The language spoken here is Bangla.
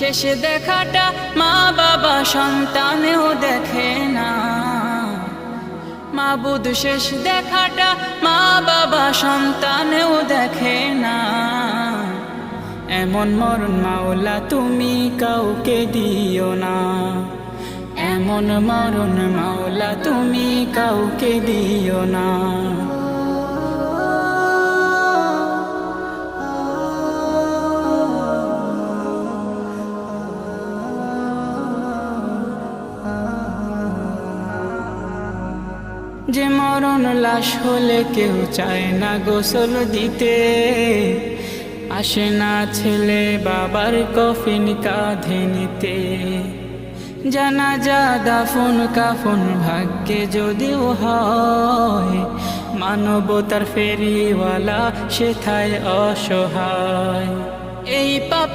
শেষ দেখাটা মা বাবা সন্তানেও দেখে না। মাবুদ শেষ দেখাটা মা বাবা সন্তানেও দেখে না। এমন মরণ মাওলা তুমি কাউকে দিও না। এমন মরণ মাওলা তুমি কাউকে দিও না। যে মরণ লাশ হলে কেউ চায় না গোসল দিতে, আসে না ছেলে বাবার কফিন কাঁধে নিতে। জানাজা দাফন কাফন ভাগ্যে যদিও হয়, মানবতার ফেরিওয়ালা সেথায় অসহায়। এই পাপ